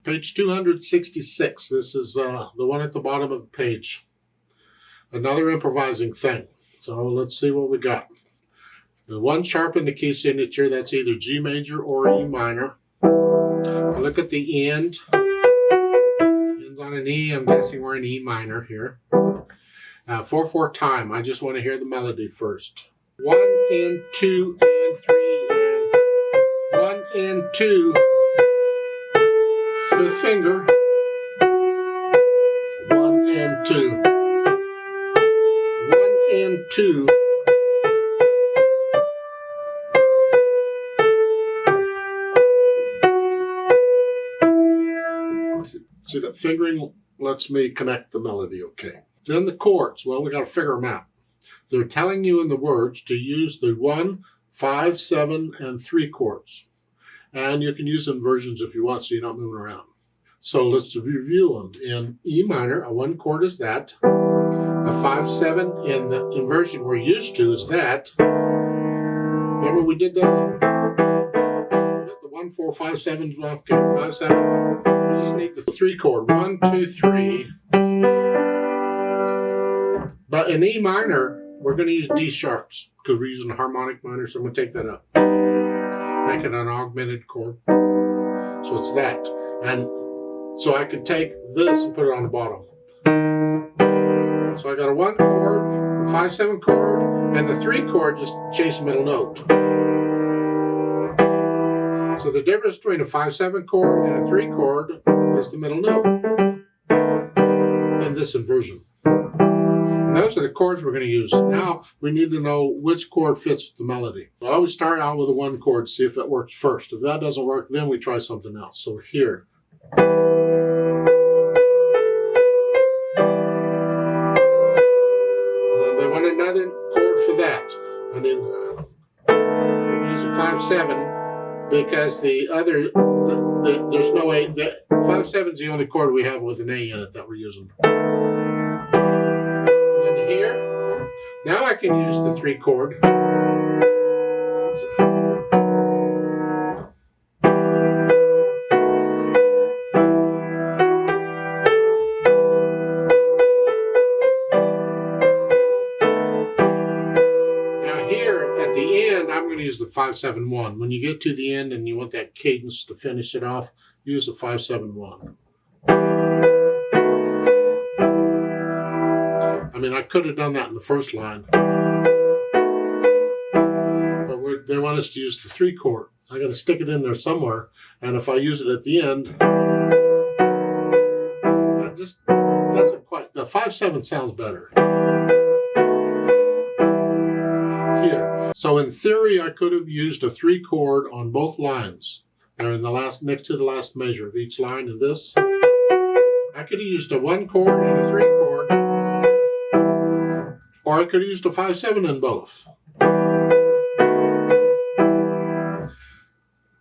Page 266. This is the one at the bottom of the page. Another improvising thing. So let's see what we got. The one sharp in the key signature, that's either G major or E minor. I look at the end. Ends on an E. I'm guessing we're in E minor here. 4/4 time. I just want to hear the melody first. 1 and 2 and 3 and 1 and 2. Fifth finger. 1 and 2. 1 and 2. See, that fingering lets me connect the melody okay. Then the chords, well, we got to figure them out. They're telling you in the words to use the 1, 5, 7, and 3 chords. And you can use inversions if you want so you're not moving around. So let's review them. In E minor, a 1 chord is that. A 5, 7 in the inversion we're used to is that. Remember we did that? The 1, 4, 5, 7, okay, 5, 7. We just need the 3 chord. 1, 2, 3. But in E minor, we're going to use D sharps because we're using a harmonic minor, so I'm going to take that up. Make it an augmented chord. So it's that. And so I could take this and put it on the bottom. So I got a 1 chord, a 5, 7 chord, and the 3 chord just chase the middle note. So the difference between a 5, 7 chord and a 3 chord is the middle note in this inversion. And those are the chords we're going to use. Now we need to know which chord fits the melody. I always start out with a 1 chord, see if it works first. If that doesn't work, then we try something else. So here. And they want another chord for that. And then we're use a 5, 7 because the other, there's no A. The 5, 7 is the only chord we have with an A in it that we're using. Here. Now I can use the 3 chord. Now here at the end, I'm going to use the 5, 7, 1. When you get to the end and you want that cadence to finish it off, use the 5, 7, 1. I mean, I could have done that in the first line, but they want us to use the 3 chord. I got to stick it in there somewhere, and if I use it at the end, that just doesn't quite. The 5, 7 sounds better here. So in theory, I could have used a 3 chord on both lines. They're in the last, next to the last measure of each line in this. I could have used a 1 chord and a 3 chord. Or I could have used a 5, 7 in both.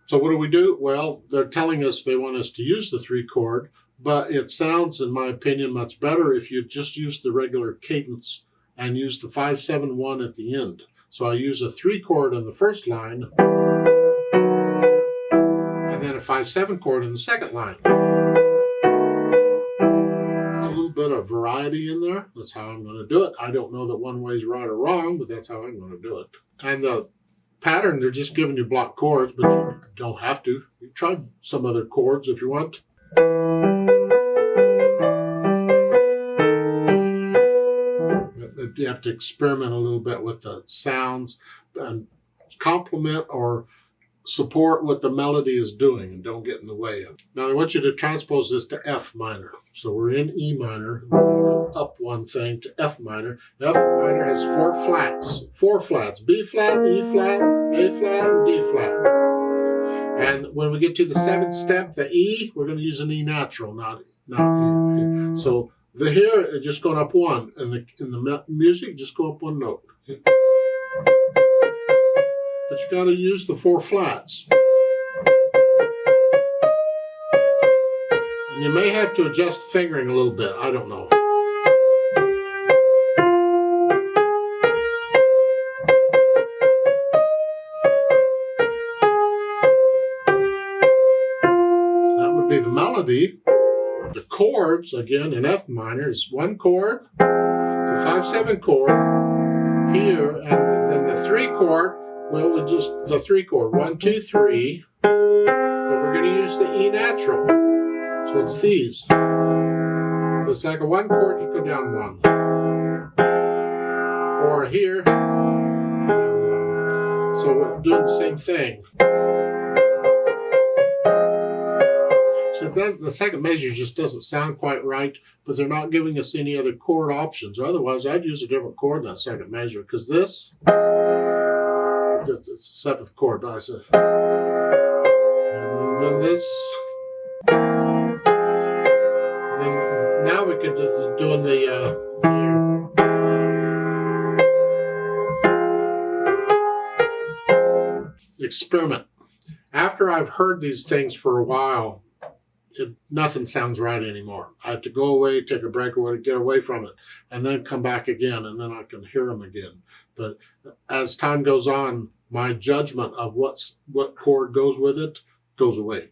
So what do? Well, they're telling us they want us to use the 3 chord, but it sounds, in my opinion, much better if you just use the regular cadence and use the 5, 7, 1 at the end. So I use a 3 chord on the first line, and then a 5, 7 chord in the second line. A little bit of variety in there. That's how I'm going to do it. I don't know that one way is right or wrong, but that's how I'm going to do it. And the pattern, they're just giving you block chords, but you don't have to. You try some other chords if you want. You have to experiment a little bit with the sounds and complement or support what the melody is doing and don't get in the way of it. Now I want you to transpose this to F minor. So we're in E minor. We're going to go up 1 thing to F minor. F minor has 4 flats. 4 flats. B flat, E flat, A flat, and D flat. And when we get to the 7th step, the E, we're going to use an E natural, not E. So the here is just going up 1. In the music, just go up 1 note. But you got to use the 4 flats. And you may have to adjust the fingering a little bit. I don't know. That would be the melody. The chords, again, in F minor, is one chord, the 5/7 chord here, and then the 3 chord, well, with just the 3 chord, 1, 2, 3, but we're going to use the E natural, so it's these. It's like a 1 chord, you go down 1. Or here, so we're doing the same thing. So the second measure just doesn't sound quite right, but they're not giving us any other chord options. Otherwise, I'd use a different chord in that second measure, because this, it's the 7th chord. But I said, and then this, and then now we could do doing the experiment. After I've heard these things for a while, nothing sounds right anymore. I have to go away, take a break, or get away from it, and then come back again, and then I can hear them again. But as time goes on, my judgment of what chord goes with it goes away.